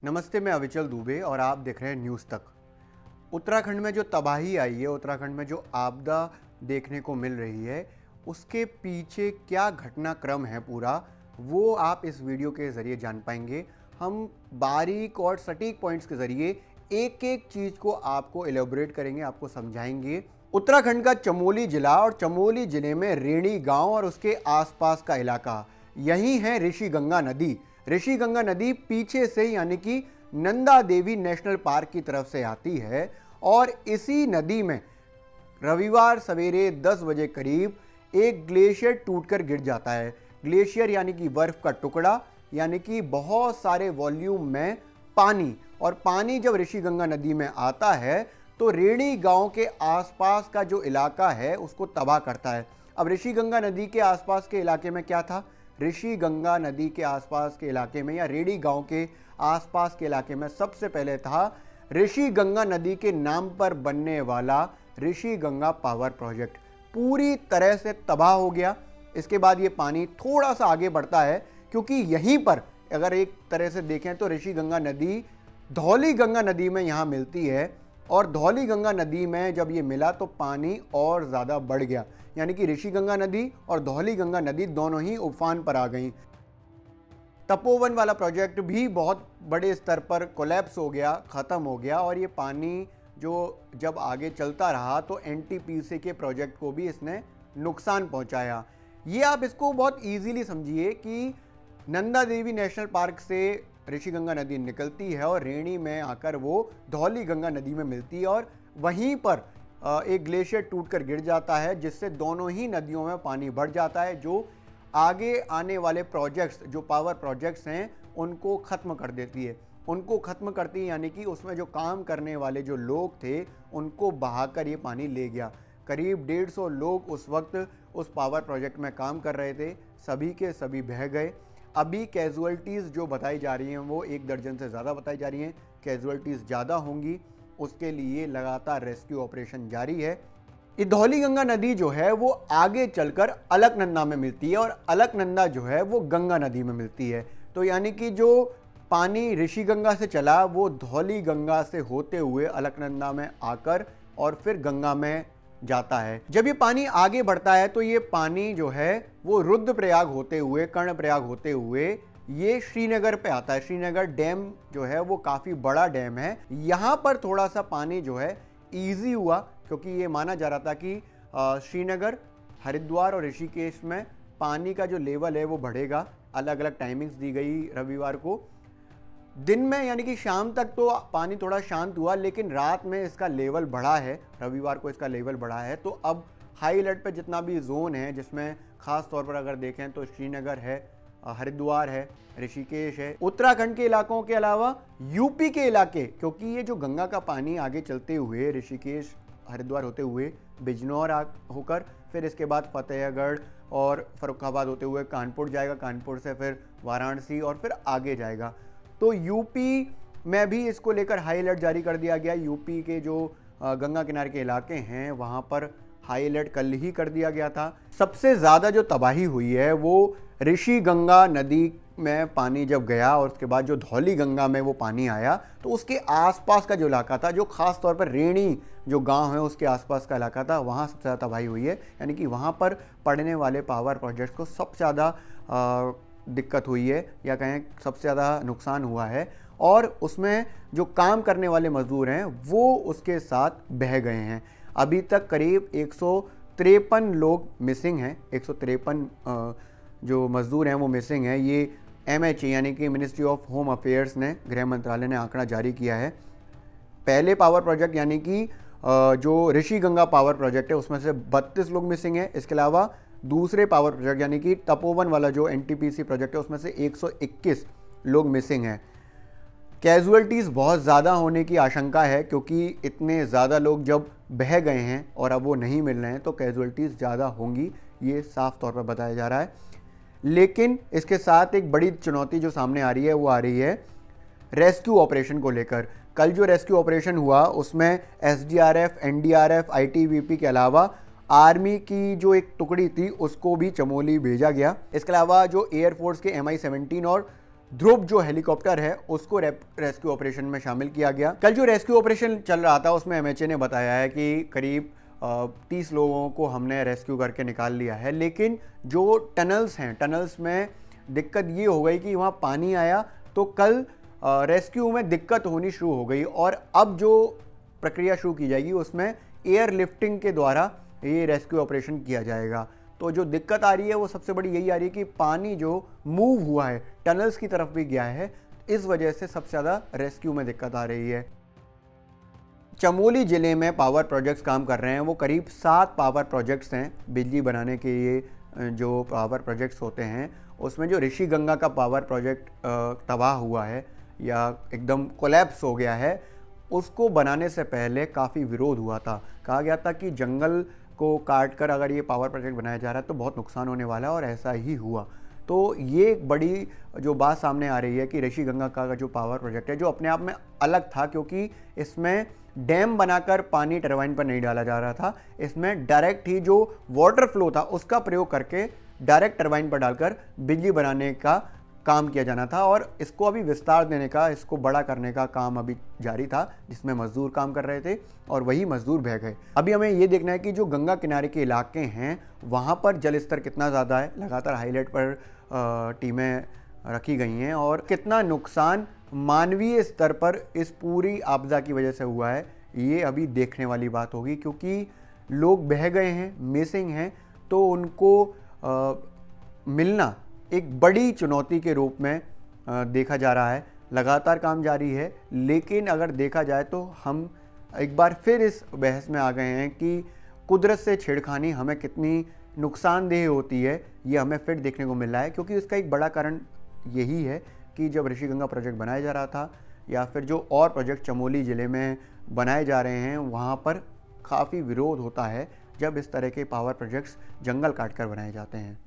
नमस्ते, मैं अविचल दुबे और आप देख रहे हैं न्यूज़ तक। उत्तराखंड में जो तबाही आई है, उत्तराखंड में जो आपदा देखने को मिल रही है, उसके पीछे क्या घटनाक्रम है पूरा, वो आप इस वीडियो के ज़रिए जान पाएंगे। हम बारीक और सटीक पॉइंट्स के ज़रिए एक एक चीज़ को आपको एलेबोरेट करेंगे, आपको समझाएंगे। उत्तराखंड का चमोली जिला और चमोली जिले में रेणी गांव और उसके आसपास का इलाका, यही है ऋषि गंगा नदी। ऋषि गंगा नदी पीछे से यानी कि नंदा देवी नेशनल पार्क की तरफ से आती है और इसी नदी में रविवार सवेरे 10 बजे करीब एक ग्लेशियर टूटकर गिर जाता है। ग्लेशियर यानी कि बर्फ का टुकड़ा, यानी कि बहुत सारे वॉल्यूम में पानी, और पानी जब ऋषि गंगा नदी में आता है तो रेणी गांव के आसपास का जो इलाका है उसको तबाह करता है। अब ऋषि गंगा नदी के आसपास के इलाके में क्या था? ऋषि गंगा नदी के आसपास के इलाके में या रेणी गांव के आसपास के इलाके में सबसे पहले था ऋषि गंगा नदी के नाम पर बनने वाला ऋषि गंगा पावर प्रोजेक्ट। पूरी तरह से तबाह हो गया। इसके बाद ये पानी थोड़ा सा आगे बढ़ता है, क्योंकि यहीं पर अगर एक तरह से देखें तो ऋषि गंगा नदी धौली गंगा नदी में यहाँ मिलती है, और धौली गंगा नदी में जब ये मिला तो पानी और ज़्यादा बढ़ गया, यानी कि ऋषि गंगा नदी और धौली गंगा नदी दोनों ही उफान पर आ गई। तपोवन वाला प्रोजेक्ट भी बहुत बड़े स्तर पर कोलैप्स हो गया, ख़त्म हो गया, और ये पानी जो जब आगे चलता रहा तो एनटीपीसी के प्रोजेक्ट को भी इसने नुकसान पहुंचाया। ये आप इसको बहुत इजीली समझिए कि नंदा देवी नेशनल पार्क से ऋषि गंगा नदी निकलती है और रेणी में आकर वो धौली गंगा नदी में मिलती है, और वहीं पर एक ग्लेशियर टूटकर गिर जाता है, जिससे दोनों ही नदियों में पानी बढ़ जाता है, जो आगे आने वाले प्रोजेक्ट्स, जो पावर प्रोजेक्ट्स हैं, उनको ख़त्म कर देती है। उनको ख़त्म करती है यानी कि उसमें जो काम करने वाले जो लोग थे उनको बहाकर ये पानी ले गया। करीब 150 लोग उस वक्त उस पावर प्रोजेक्ट में काम कर रहे थे, सभी के सभी बह गए। अभी कैजुअल्टीज़ जो बताई जा रही हैं वो 1 दर्जन से ज़्यादा बताई जा रही हैं। कैजुअल्टीज़ ज़्यादा होंगी, उसके लिए लगातार रेस्क्यू ऑपरेशन जारी है। ये धौली गंगा नदी जो है वो आगे चलकर अलकनंदा में मिलती है, और अलकनंदा जो है वो गंगा नदी में मिलती है। तो यानी कि जो पानी ऋषि गंगा से चला वो धौली गंगा से होते हुए अलकनंदा में आकर और फिर गंगा में जाता है। जब ये पानी आगे बढ़ता है तो ये पानी जो है वो रुद्रप्रयाग होते हुए, कर्णप्रयाग होते हुए ये श्रीनगर पे आता है। श्रीनगर डैम जो है वो काफ़ी बड़ा डैम है। यहाँ पर थोड़ा सा पानी जो है ईजी हुआ, क्योंकि ये माना जा रहा था कि श्रीनगर, हरिद्वार और ऋषिकेश में पानी का जो लेवल है वो बढ़ेगा। अलग अलग टाइमिंग्स दी गई रविवार को। दिन में यानी कि शाम तक तो पानी थोड़ा शांत हुआ, लेकिन रात में इसका लेवल बढ़ा है। रविवार को इसका लेवल बढ़ा है। तो अब हाई अलर्ट पे जितना भी जोन है, जिसमें ख़ास तौर पर अगर देखें तो श्रीनगर है, हरिद्वार है, ऋषिकेश है, उत्तराखंड के इलाकों के अलावा यूपी के इलाके, क्योंकि ये जो गंगा का पानी आगे चलते हुए ऋषिकेश, हरिद्वार होते हुए बिजनौर होकर फिर इसके बाद फतेहगढ़ और फर्रुखाबाद होते हुए कानपुर जाएगा, कानपुर से फिर वाराणसी और फिर आगे जाएगा। तो यूपी में भी इसको लेकर हाई अलर्ट जारी कर दिया गया। यूपी के जो गंगा किनारे के इलाके हैं वहाँ पर हाई अलर्ट कल ही कर दिया गया था। सबसे ज़्यादा जो तबाही हुई है वो ऋषि गंगा नदी में पानी जब गया और उसके बाद जो धौली गंगा में वो पानी आया तो उसके आसपास का जो इलाका था, जो ख़ास तौर पर रेणी जो गांव है उसके आसपास का इलाका था, वहाँ सबसे ज़्यादा तबाही हुई है। यानी कि वहाँ पर पड़ने वाले पावर प्रोजेक्ट्स को सबसे ज़्यादा दिक्कत हुई है, या कहें सबसे ज़्यादा नुकसान हुआ है, और उसमें जो काम करने वाले मजदूर हैं वो उसके साथ बह गए हैं। अभी तक करीब 153 लोग मिसिंग हैं। 153 जो मजदूर हैं वो मिसिंग हैं। ये MH यानी कि मिनिस्ट्री ऑफ होम अफेयर्स ने, गृह मंत्रालय ने आंकड़ा जारी किया है। पहले पावर प्रोजेक्ट यानी कि जो ऋषि गंगा पावर प्रोजेक्ट है उसमें से 32 लोग मिसिंग हैं। इसके अलावा दूसरे पावर प्रोजेक्ट यानी कि तपोवन वाला जो NTPC प्रोजेक्ट है उसमें से 121 लोग मिसिंग हैं। कैजुअल्टीज़ बहुत ज़्यादा होने की आशंका है, क्योंकि इतने ज़्यादा लोग जब बह गए हैं और अब वो नहीं मिल रहे हैं तो कैजुअल्टीज़ ज़्यादा होंगी, ये साफ तौर पर बताया जा रहा है। लेकिन इसके साथ एक बड़ी चुनौती जो सामने आ रही है वो आ रही है रेस्क्यू ऑपरेशन को लेकर। कल जो रेस्क्यू ऑपरेशन हुआ उसमें SDRF, NDRF, ITBP के अलावा आर्मी की जो एक टुकड़ी थी उसको भी चमोली भेजा गया। इसके अलावा जो एयरफोर्स के MI-17 और ध्रुव जो हेलीकॉप्टर है उसको रेस्क्यू ऑपरेशन में शामिल किया गया। कल जो रेस्क्यू ऑपरेशन चल रहा था उसमें एमएचए ने बताया है कि करीब 30 लोगों को हमने रेस्क्यू करके निकाल लिया है, लेकिन जो टनल्स हैं, टनल्स में दिक्कत ये हो गई कि वहाँ पानी आया तो कल रेस्क्यू में दिक्कत होनी शुरू हो गई और अब जो प्रक्रिया शुरू की जाएगी उसमें एयर लिफ्टिंग के द्वारा ये रेस्क्यू ऑपरेशन किया जाएगा। तो जो दिक्कत आ रही है वो सबसे बड़ी यही आ रही है कि पानी जो मूव हुआ है टनल्स की तरफ भी गया है, इस वजह से सबसे ज़्यादा रेस्क्यू में दिक्कत आ रही है। चमोली ज़िले में पावर प्रोजेक्ट्स काम कर रहे हैं, वो करीब 7 पावर प्रोजेक्ट्स हैं। बिजली बनाने के लिए जो पावर प्रोजेक्ट्स होते हैं उसमें जो ऋषि गंगा का पावर प्रोजेक्ट तबाह हुआ है या एकदम कोलैप्स हो गया है, उसको बनाने से पहले काफ़ी विरोध हुआ था। कहा गया था कि जंगल को काट कर अगर ये पावर प्रोजेक्ट बनाया जा रहा है तो बहुत नुकसान होने वाला है और ऐसा ही हुआ। तो ये एक बड़ी जो बात सामने आ रही है कि ऋषि गंगा का जो पावर प्रोजेक्ट है जो अपने आप में अलग था, क्योंकि इसमें डैम बनाकर पानी टरबाइन पर नहीं डाला जा रहा था, इसमें डायरेक्ट ही जो वाटर फ्लो था उसका प्रयोग करके डायरेक्ट टरबाइन पर डालकर बिजली बनाने का काम किया जाना था और इसको अभी विस्तार देने का, इसको बड़ा करने का काम अभी जारी था, जिसमें मजदूर काम कर रहे थे और वही मजदूर बह गए। अभी हमें ये देखना है कि जो गंगा किनारे के इलाके हैं वहाँ पर जल स्तर कितना ज़्यादा है। लगातार हाईलाइट पर टीमें रखी गई हैं और कितना नुकसान मानवीय स्तर पर इस पूरी आपदा की वजह से हुआ है, ये अभी देखने वाली बात होगी। क्योंकि लोग बह गए हैं, मिसिंग हैं, तो उनको मिलना एक बड़ी चुनौती के रूप में देखा जा रहा है। लगातार काम जारी है, लेकिन अगर देखा जाए तो हम एक बार फिर इस बहस में आ गए हैं कि कुदरत से छेड़खानी हमें कितनी नुकसानदेह होती है, ये हमें फिर देखने को मिल रहा है। क्योंकि इसका एक बड़ा कारण यही है कि जब ऋषि गंगा प्रोजेक्ट बनाया जा रहा था या फिर जो और प्रोजेक्ट चमोली ज़िले में बनाए जा रहे हैं वहाँ पर काफ़ी विरोध होता है जब इस तरह के पावर प्रोजेक्ट्स जंगल काट कर बनाए जाते हैं।